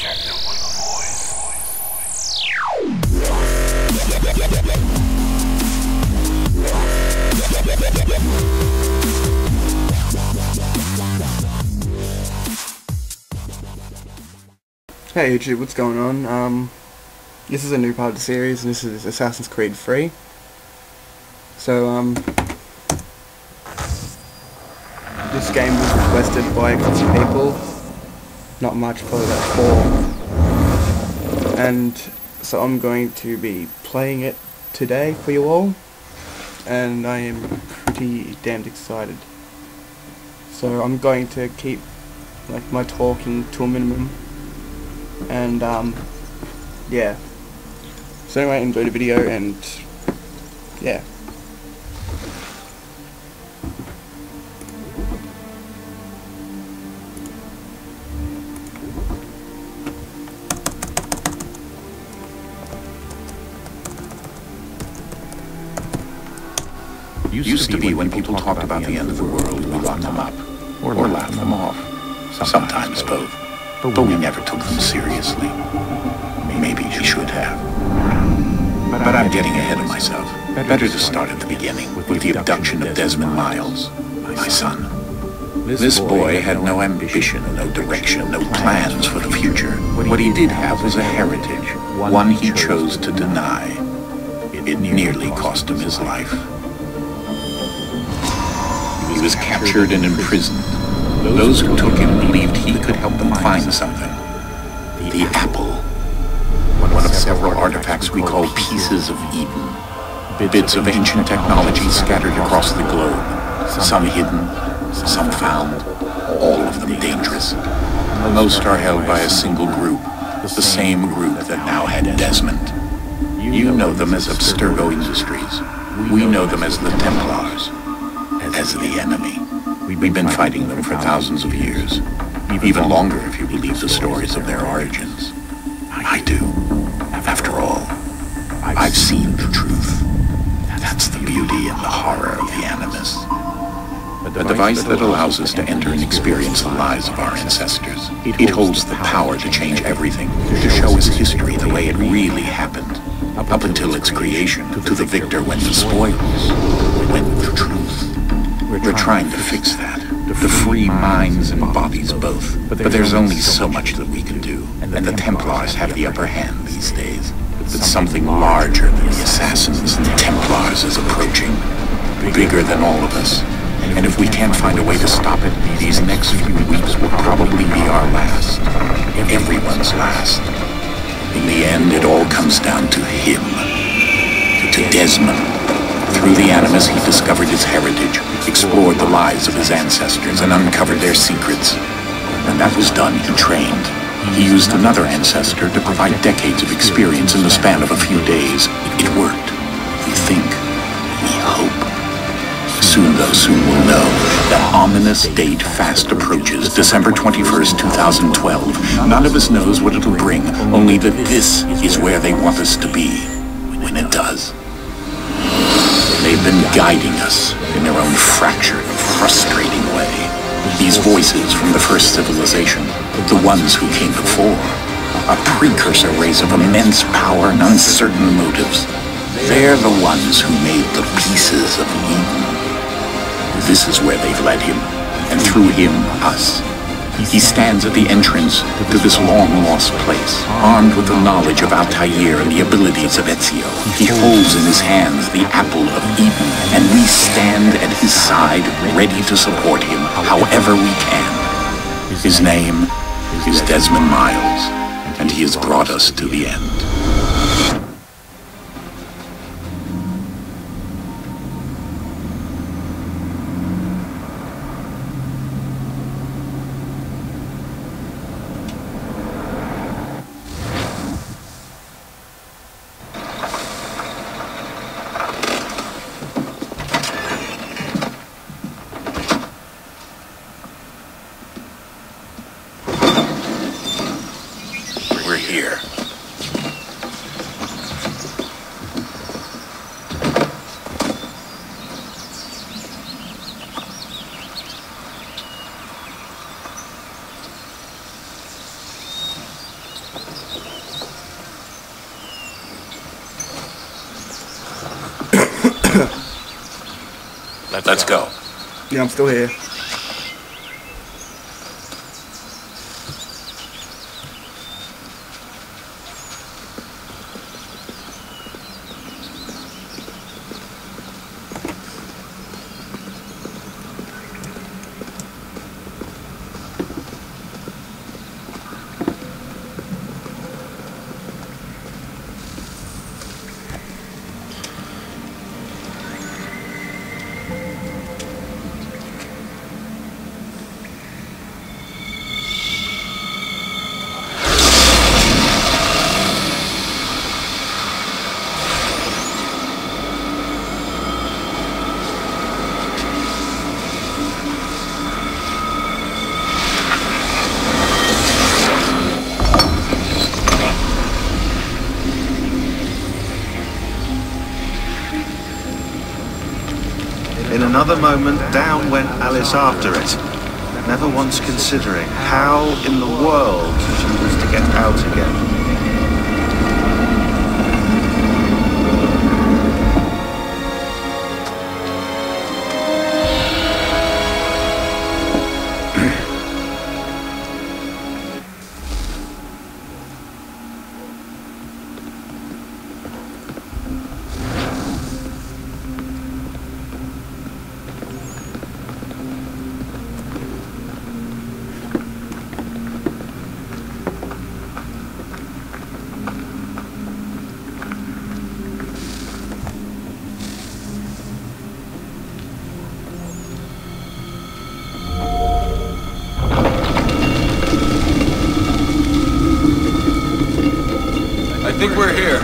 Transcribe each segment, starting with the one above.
Injected with a voice. Hey YouTube, what's going on? This is a new part of the series, and this is Assassin's Creed 3. So, this game was requested by a couple of people. Not much, probably about 4. And so I'm going to be playing it today for you all. And I am pretty damned excited. So I'm going to keep my talking to a minimum. And yeah. So anyway, enjoy the video and yeah. Used to be when people talked about the end of the world, we locked them up, or laughed them off. Sometimes both. But we never took them seriously. Maybe we should have. But I'm getting ahead of myself. Better to start at the beginning, with the abduction of Desmond Miles, my son. This boy had no ambition, no direction, no plans for the future. What he did have was a heritage, one he chose to deny. It nearly cost him his life. He was captured and imprisoned. Those who took him believed he could help them find something. The apple. One of several artifacts we call pieces of Eden. Bits of ancient technology scattered across the globe. Some hidden, some found, all of them dangerous. Most are held by a single group, the same group that now had Desmond. You know them as Abstergo Industries. We know them as the Templars, as the enemy. We've been fighting them for thousands of years, even longer if you believe the stories of their origins. I do. After all, I've seen the truth. That's the beauty and the horror of the Animus. A device that allows us to enter and experience the lives of our ancestors. It holds the power to change everything, to show us history the way it really happened, up until its creation. To the victor went the spoils, went the truth. We're trying to fix that, to free minds and bodies both. But there's only so much that we can do, and the Templars have the upper hand these days. But something larger than the Assassins and Templars is approaching, bigger than all of us. And if we can't find a way to stop it, these next few weeks will probably be our last. Everyone's last. In the end, it all comes down to him, to Desmond. Through the Animus, he discovered his heritage, explored the lives of his ancestors, and uncovered their secrets. When that was done, he trained. He used another ancestor to provide decades of experience in the span of a few days. It worked. We think. We hope. Soon we'll know. That ominous date fast approaches, December 21st, 2012. None of us knows what it'll bring, only that this is where they want us to be, when it does. They've been guiding us in their own fractured, frustrating way. These voices from the first civilization, the ones who came before, a precursor race of immense power and uncertain motives. They're the ones who made the pieces of Eden. This is where they've led him, and through him, us. He stands at the entrance to this long-lost place, armed with the knowledge of Altair and the abilities of Ezio. He holds in his hands the apple of Eden, and we stand at his side, ready to support him however we can. His name is Desmond Miles, and he has brought us to the end. We're here. Let's go. Yeah, I'm still here. In another moment, down went Alice after it, never once considering how in the world she was to get out again. I think we're here.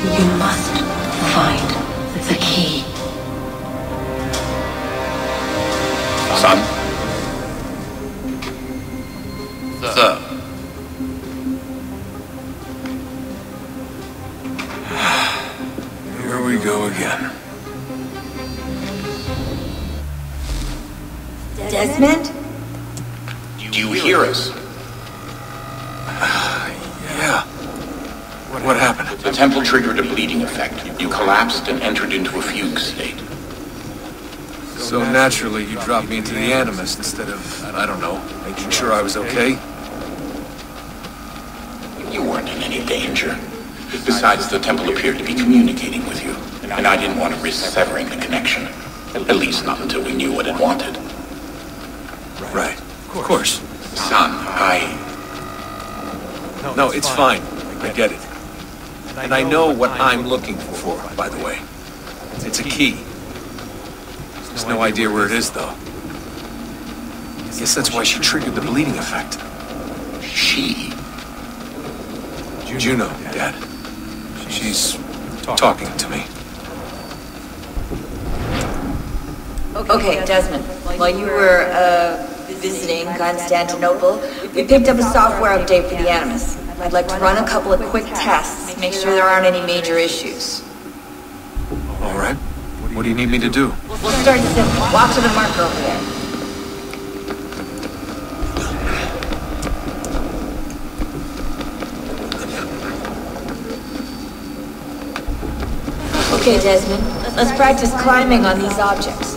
You must find the key. Son? Sir. Here we go again. Desmond? Do you hear us? Yeah. What happened? The temple triggered a bleeding effect. You collapsed and entered into a fugue state. So naturally, you dropped me into the Animus instead of, I don't know, making sure I was okay? You weren't in any danger. Besides, the temple appeared to be communicating with you, and I didn't want to risk severing the connection. At least not until we knew what it wanted. Right. Of course. Son, No, it's fine. I get it. And I know what I'm looking for, by the way. It's a key. There's no idea where it is, though. Guess that's why she triggered the bleeding effect. She? Juno, Dad. She's talking to me. Okay, Desmond. While you were, visiting Constantinople, we picked up a software update for the Animus. I'd like to run a couple of quick tests, make sure there aren't any major issues. All right. What do you need me to do? We'll start simple. Walk to the marker over there. Okay, Desmond. Let's practice climbing on these objects.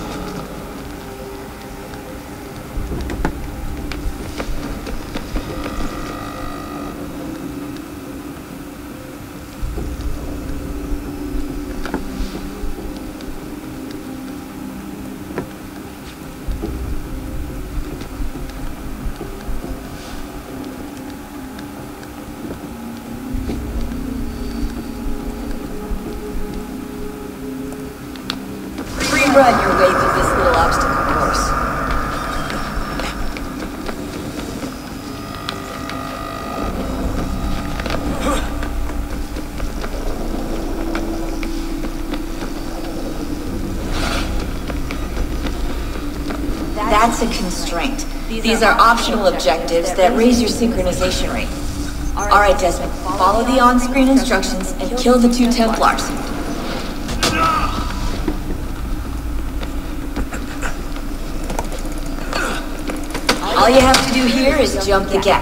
Run your way through this little obstacle course. That's a constraint. These are optional objectives that raise your synchronization rate. Alright, Desmond, follow the on-screen instructions and kill the 2 Templars. All you have to do here is jump the gap.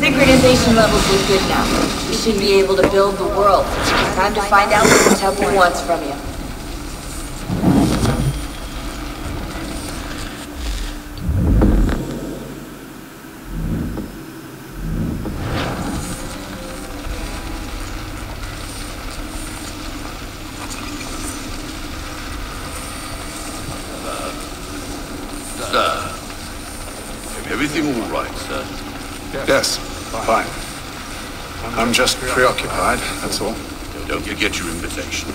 Synchronization levels look good now. You should be able to build the world. Time to find out what the temple wants from you. Sir, everything all right, sir? Yes, fine. I'm just preoccupied, that's all. Don't forget your invitation.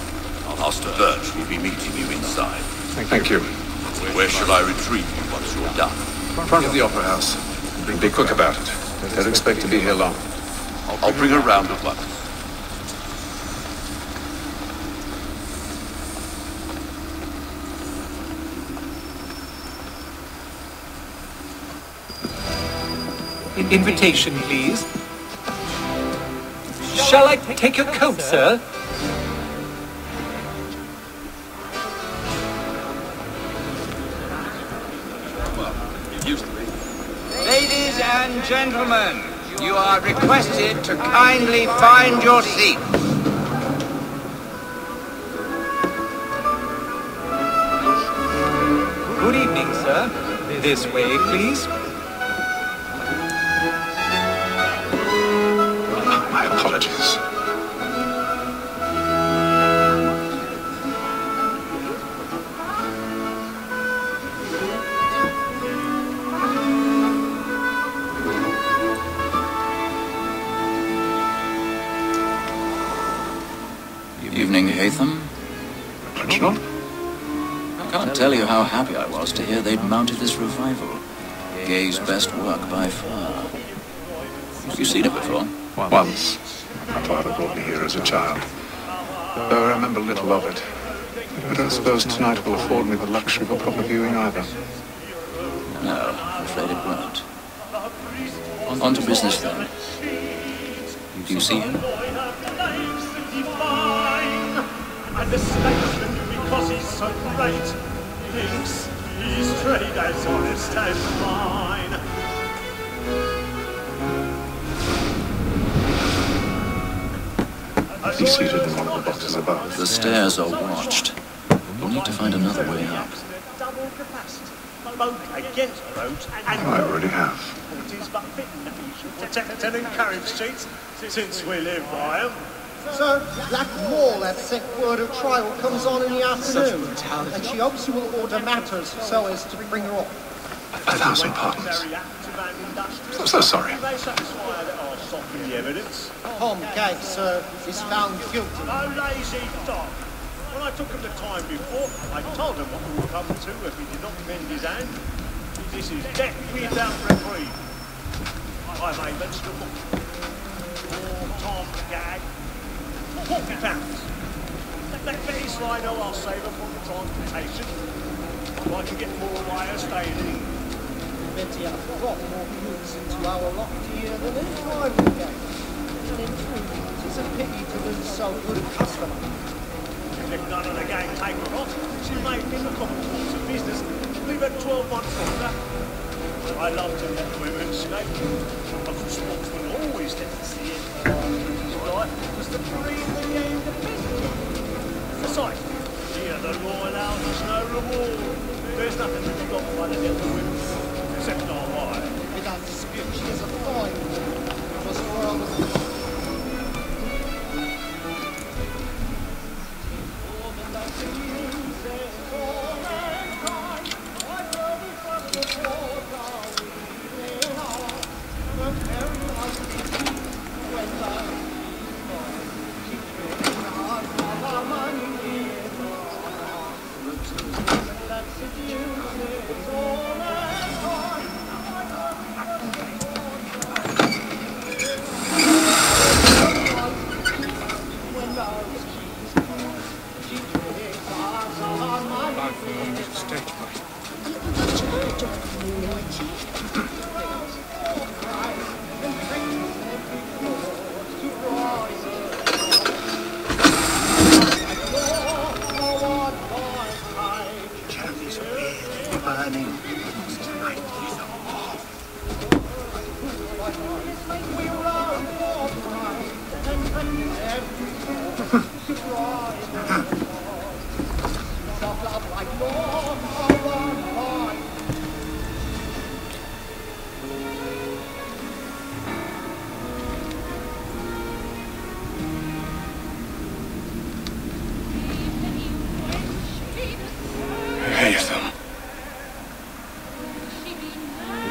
Master Birch will be meeting you inside. Thank you. Where shall I retrieve you once you're done? Front of the Opera House. Be quick about it. Don't expect to be here long. I'll bring her round at once. Invitation, please. Shall I take your coat, sir? Ladies and gentlemen, you are requested to kindly find your seats. Good evening, sir. This way, please. My apologies. Evening, Hatham. Reginald? I can't tell you how happy I was to hear they'd mounted this revival. Gay's best work by far. You've seen it before? Once. My father brought me here as a child. Though I remember little of it. But I suppose tonight will afford me the luxury of a proper viewing either. No, I'm afraid it won't. On to business then. Do you see him? And the statesman, because he's so great, thinks he's trade as honest as mine. He's seated in one of the boxes above. The stairs are watched. We'll need to find another way up. capacity, both against roads and I already have. it is but fit that we should protect and encourage streets, since we live by them. So, Black Wall have sent word of trial comes on in the afternoon, and she hopes you will order matters so as to bring her off. 1,000 pardons. Very active and industrious. I'm so sorry. They satisfy that I'll soften the evidence. Tom Gates, sir, is found guilty. No lazy dog. When I took him the time before, I told him what we would come to if he did not mend his hand. This is death without reprieve. I made vegetable. Tom Gag. £40. That Betty Slido I'll save her from the transportation. I can get more wire staying in. Betty have got more goods into our lot here than any rival game. And in truth, it is a pity to lose so good a customer. If none of the gang take her off, she may in the common course of business leave her 12 months longer. I love to let women snake. But the sportsman always let to see it. Was to breathe the game to business. Besides, here the law allows us no reward. There's nothing to be got by the little women, except our wife. Without dispute, she is a fine woman. Because the world was...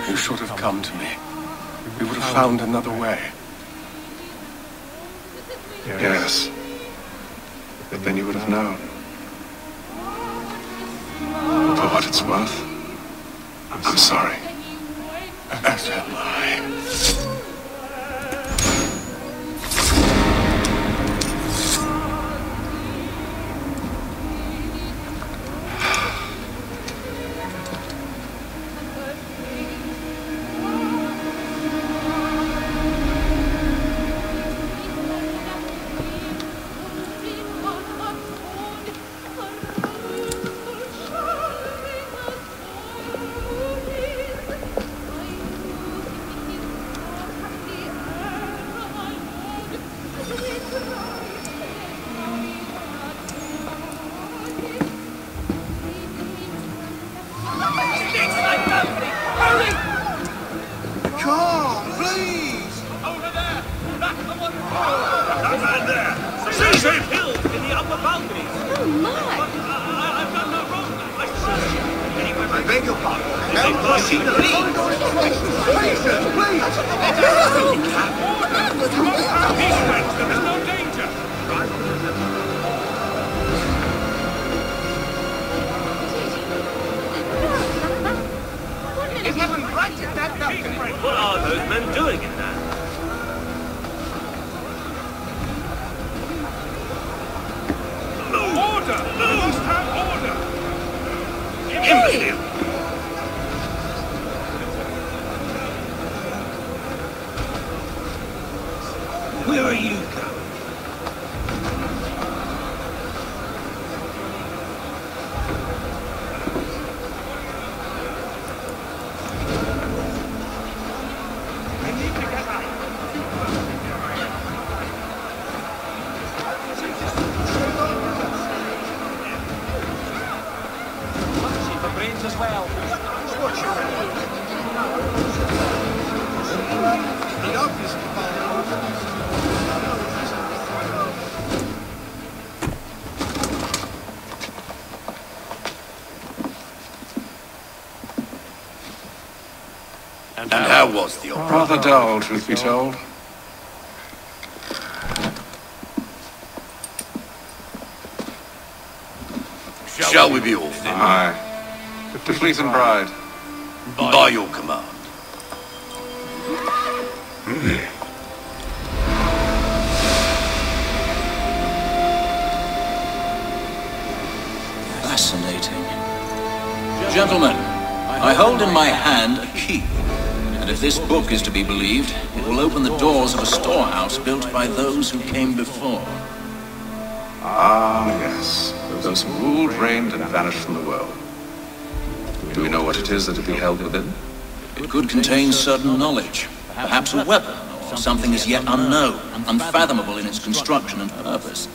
You should have come to me. We would have found another way. Yes. But then you would have known. For what it's worth, I'm sorry. As am I. What are those men doing in there? Order! We must have order! Imbecile! Where are you going? And how was the opera? Rather dull, truth be told. Shall we be off? Aye. To Fleet and Bride. By your command. Fascinating. Gentlemen, I hold in my hand a key. And if this book is to be believed, it will open the doors of a storehouse built by those who came before. Ah, yes. Those who ruled, reigned, and vanished from the world. Do we know what it is that is held within? It could contain certain knowledge, perhaps a weapon, or something as yet unknown, unfathomable in its construction and purpose.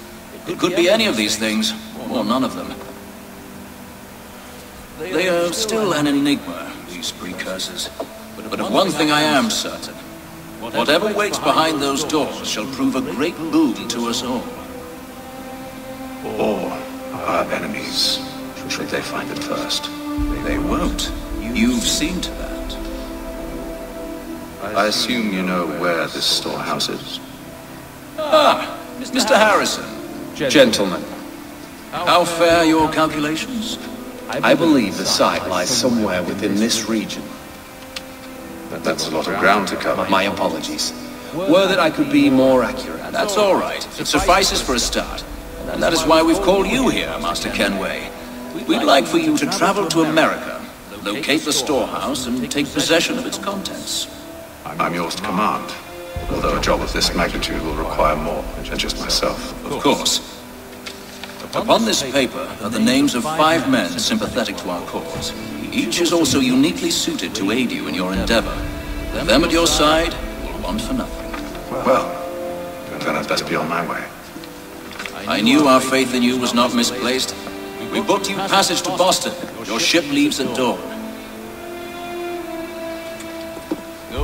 It could be any of these things, or none of them. They are still an enigma, these precursors. But of one thing I am certain. Whatever waits behind those doors shall prove a great boon to us all. Or our enemies, should they find it first. They won't. You've seen to that. I assume you know where this storehouse is. Ah, Mr. Harrison. Gentlemen, How fare your calculations? I believe the site lies somewhere within this region. That's a lot of ground to cover. My apologies. Were that I could be more accurate. That's all right. It suffices for a start. And that is why we've called you here, Master Kenway. We'd like for you to travel to America, locate the storehouse, and take possession of its contents. I'm yours to command, although a job of this magnitude will require more than just myself. Of course. Upon this paper are the names of 5 men sympathetic to our cause. Each is also uniquely suited to aid you in your endeavor. Them at your side will want for nothing. Well, then I'd best be on my way. I knew our faith in you was not misplaced. We booked you passage to Boston. Your ship leaves at dawn.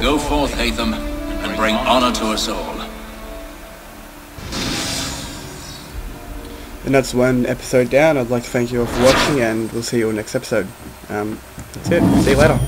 Go forth, Hatham, and bring honor to us all. And that's one episode down. I'd like to thank you all for watching, and we'll see you all next episode. That's it. See you later.